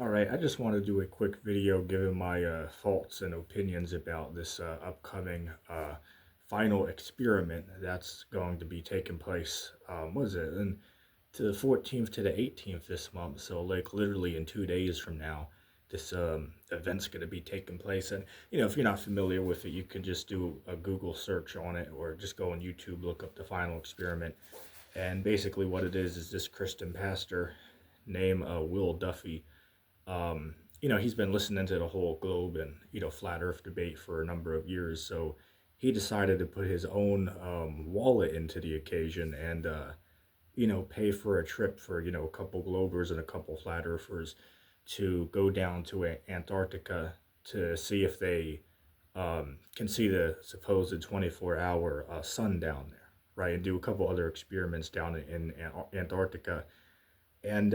All right, I just want to do a quick video giving my thoughts and opinions about this upcoming final experiment that's going to be taking place. What is it? And to the 14th to the 18th this month. So, like, literally in 2 days from now, this event's going to be taking place. And, if you're not familiar with it, you can just do a Google search on it or just go on YouTube, look up the final experiment. And basically, what it is this Christian pastor named Will Duffy. He's been listening to the whole globe and, flat earth debate for a number of years. So he decided to put his own wallet into the occasion and, pay for a trip for, a couple globers and a couple flat earthers to go down to Antarctica to see if they can see the supposed 24-hour sun down there, right? And do a couple other experiments down in Antarctica. And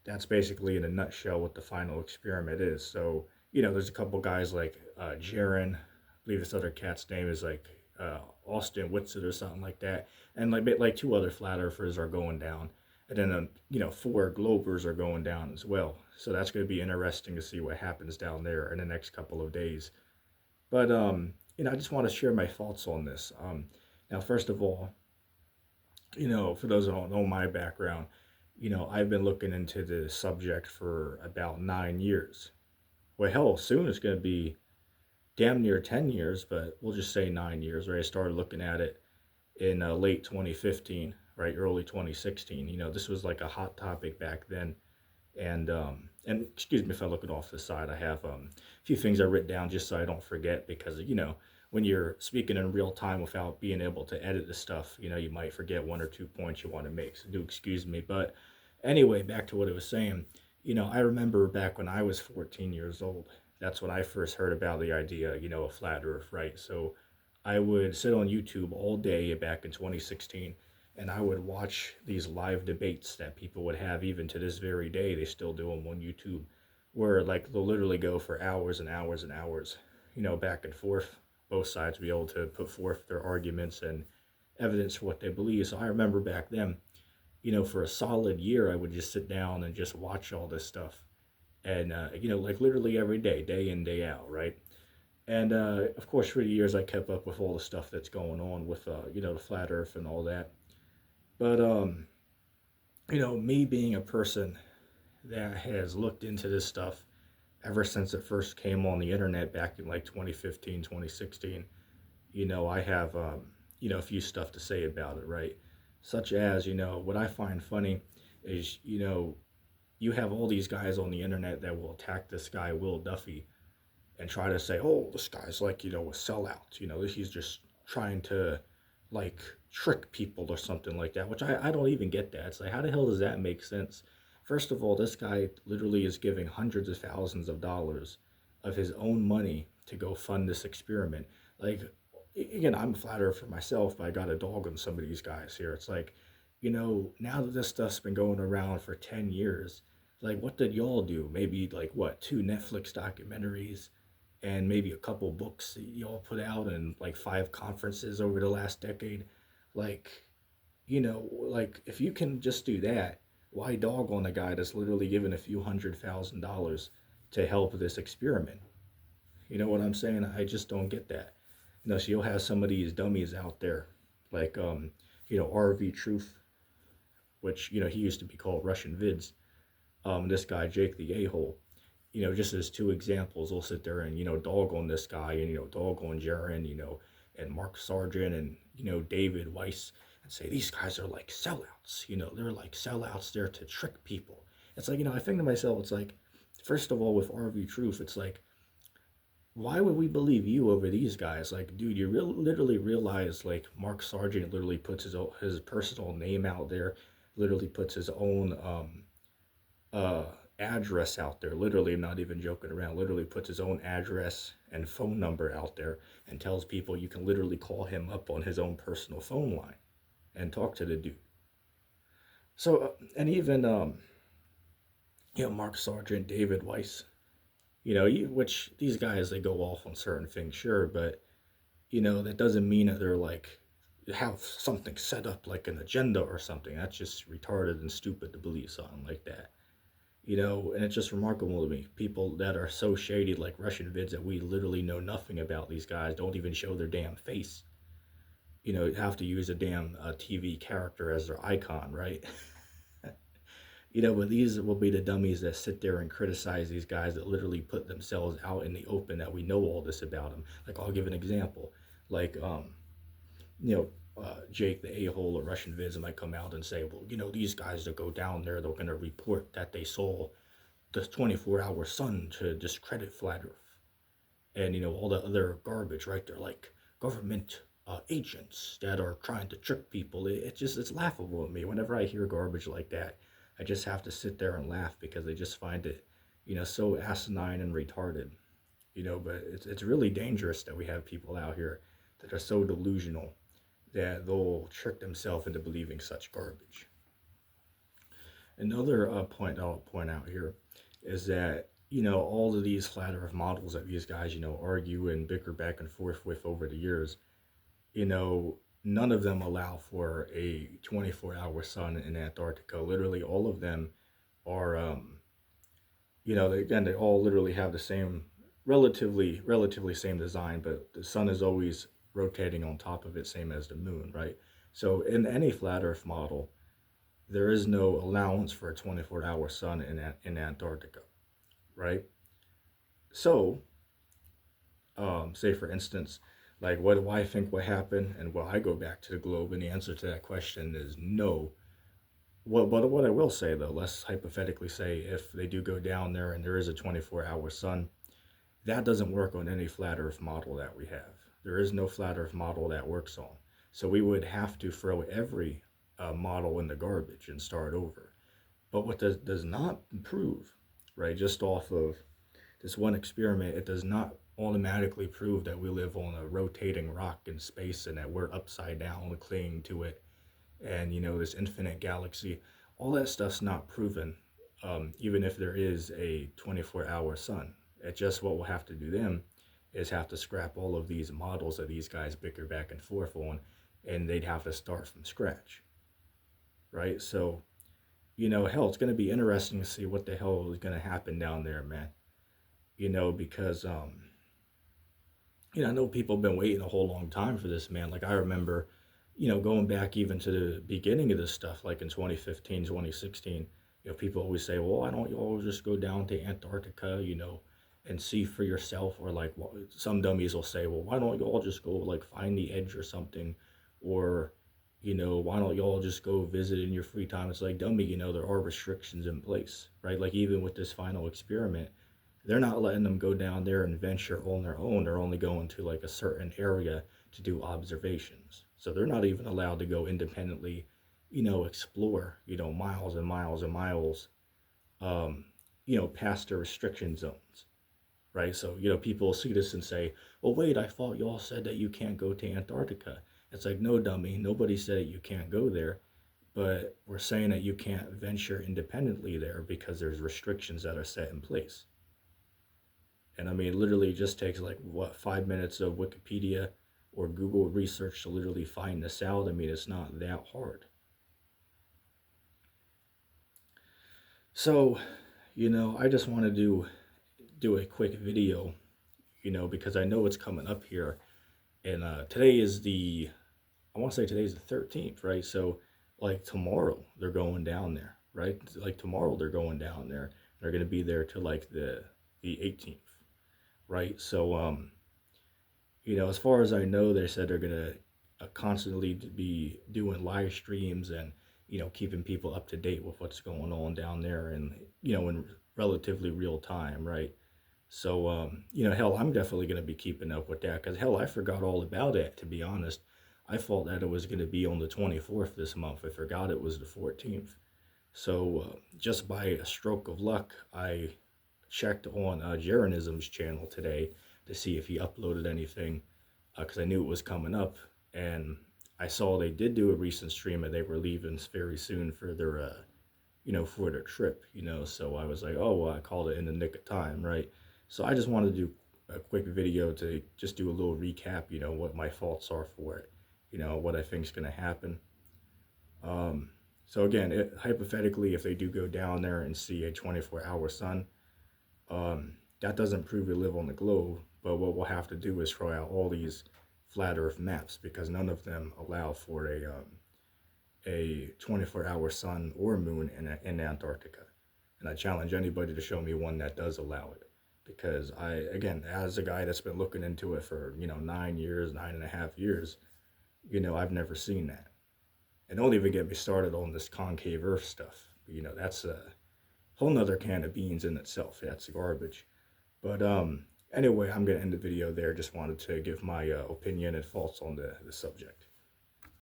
that's basically in a nutshell what the final experiment is. So, there's a couple guys like Jaron, I believe this other cat's name is like Austin Whitsitt or something like that, and like two other flat earthers are going down, and then four globers are going down as well. So that's going to be interesting to see what happens down there in the next couple of days. But I just want to share my thoughts on this. Now, first of all, for those who don't know my background, I've been looking into this subject for about 9 years. Well, hell, soon it's going to be damn near 10 years, but we'll just say 9 years, right? I started looking at it in late 2015, right? Early 2016. This was like a hot topic back then. And excuse me if I'm looking off the side. I have a few things I written down just so I don't forget because, when you're speaking in real time without being able to edit the stuff, you might forget one or two points you want to make. So do excuse me. But anyway, back to what I was saying. I remember back when I was 14 years old, that's when I first heard about the idea, of flat earth, right? So I would sit on YouTube all day back in 2016 and I would watch these live debates that people would have even to this very day. They still do them on YouTube where like they'll literally go for hours and hours and hours, back and forth. Both sides be able to put forth their arguments and evidence for what they believe. So I remember back then, for a solid year, I would just sit down and just watch all this stuff. And, like literally every day, day in, day out, right? And of course, for the years, I kept up with all the stuff that's going on with, the flat earth and all that. But, me being a person that has looked into this stuff ever since it first came on the internet back in like 2015, 2016, I have, a few stuff to say about it, right? Such as, what I find funny is, you have all these guys on the internet that will attack this guy, Will Duffy, and try to say, oh, this guy's like, a sellout. He's just trying to like trick people or something like that, which I don't even get that. It's like, how the hell does that make sense? First of all, this guy literally is giving hundreds of thousands of dollars of his own money to go fund this experiment. Like, again, I'm a flat earther myself, but I got a dog on some of these guys here. It's like, now that this stuff's been going around for 10 years, like, what did y'all do? Maybe, like, what, two Netflix documentaries and maybe a couple books that y'all put out and, like, five conferences over the last decade? Like, like, if you can just do that, why dog on a guy that's literally given a few $100,000 to help this experiment? You know what I'm saying? I just don't get that. So you'll have some of these dummies out there, like RV Truth, which he used to be called Russian Vids. This guy Jake the A-hole. Just as two examples, we'll sit there and dog on this guy and dog on Jaron, and Mark Sargent and David Weiss, and say these guys are like sellouts. They're like sellouts there to trick people. It's like I think to myself, it's like, first of all, with RV Truth, it's like, why would we believe you over these guys? Like, dude, you literally realize, like, Mark Sargent literally puts his personal name out there, literally puts his own address out there. Literally, I'm not even joking around. Literally puts his own address and phone number out there and tells people you can literally call him up on his own personal phone line and talk to the dude. So, and even Mark Sargent, David Weiss. Which these guys, they go off on certain things, sure, but that doesn't mean that they're like have something set up like an agenda or something. That's just retarded and stupid to believe something like that. And it's just remarkable to me. People that are so shady, like Russian vids, that we literally know nothing about these guys, don't even show their damn face. Have to use a damn TV character as their icon, right? But these will be the dummies that sit there and criticize these guys that literally put themselves out in the open that we know all this about them. Like, I'll give an example. Like, Jake, the a-hole of Russian vids, might come out and say, well, these guys that go down there, they're going to report that they saw the 24-hour sun to discredit flat Earth. And, all the other garbage, right? They're like government agents that are trying to trick people. It's laughable at me. Whenever I hear garbage like that, I just have to sit there and laugh because I just find it, so asinine and retarded. But it's really dangerous that we have people out here that are so delusional that they'll trick themselves into believing such garbage. Another point I'll point out here is that, all of these flat earth models that these guys, argue and bicker back and forth with over the years, you know, none of them allow for a 24-hour sun in Antarctica. Literally, all of them are, again, they all literally have the same, relatively same design, but the sun is always rotating on top of it, same as the moon, right? So in any flat Earth model, there is no allowance for a 24-hour sun in Antarctica, right? So, say for instance, like what do I think would happen? And well, I go back to the globe, and the answer to that question is no. What I will say though, let's hypothetically say if they do go down there and there is a 24-hour sun, that doesn't work on any flat Earth model that we have. There is no flat Earth model that works on. So we would have to throw every model in the garbage and start over. But what does not prove, right, just off of this one experiment, it does not automatically prove that we live on a rotating rock in space and that we're upside down clinging to it, and this infinite galaxy. All that stuff's not proven, even if there is a 24-hour sun. It just, what we'll have to do then is have to scrap all of these models that these guys bicker back and forth on, and they'd have to start from scratch, right? So, hell, it's going to be interesting to see what the hell is going to happen down there, man. Because I know people have been waiting a whole long time for this, man. Like, I remember, going back even to the beginning of this stuff, like in 2015, 2016, people always say, well, why don't you all just go down to Antarctica, and see for yourself? Or like, well, some dummies will say, well, why don't you all just go like find the edge or something? Or, why don't you all just go visit in your free time? It's like, dummy, there are restrictions in place, right? Like even with this final experiment, they're not letting them go down there and venture on their own. They're only going to like a certain area to do observations. So they're not even allowed to go independently, explore, miles and miles and miles, past the restriction zones, right? So, people see this and say, well, wait, I thought y'all said that you can't go to Antarctica. It's like, no, dummy, nobody said that you can't go there, but we're saying that you can't venture independently there because there's restrictions that are set in place. And I mean, it literally just takes like, what, 5 minutes of Wikipedia or Google research to literally find this out. I mean, it's not that hard. So, I just want to do a quick video, because I know it's coming up here. And today is I want to say today's the 13th, right? So, like tomorrow, they're going down there, right? Like tomorrow, they're going down there. They're going to be there till like the 18th. Right? So, as far as I know, they said they're gonna constantly be doing live streams and keeping people up to date with what's going on down there, and in relatively real time, right? So, hell, I'm definitely gonna be keeping up with that because hell, I forgot all about it, to be honest. I thought that it was gonna be on the 24th this month. I forgot it was the 14th. So, just by a stroke of luck, I checked on Jaronism's channel today to see if he uploaded anything, because I knew it was coming up, and I saw they did do a recent stream and they were leaving very soon for their for their trip, so I was like, oh well, I called it in the nick of time, right? So I just wanted to do a quick video to just do a little recap, what my thoughts are for it, what I think is going to happen. So again, hypothetically, if they do go down there and see a 24-hour sun, that doesn't prove we live on the globe. But what we'll have to do is throw out all these flat Earth maps because none of them allow for a 24-hour sun or moon in Antarctica. And I challenge anybody to show me one that does allow it. Because again, as a guy that's been looking into it for, 9 years, 9.5 years, I've never seen that. And don't even get me started on this concave Earth stuff. That's a whole nother can of beans in itself. That's garbage. But anyway, I'm gonna end the video there. Just wanted to give my opinion and thoughts on the subject.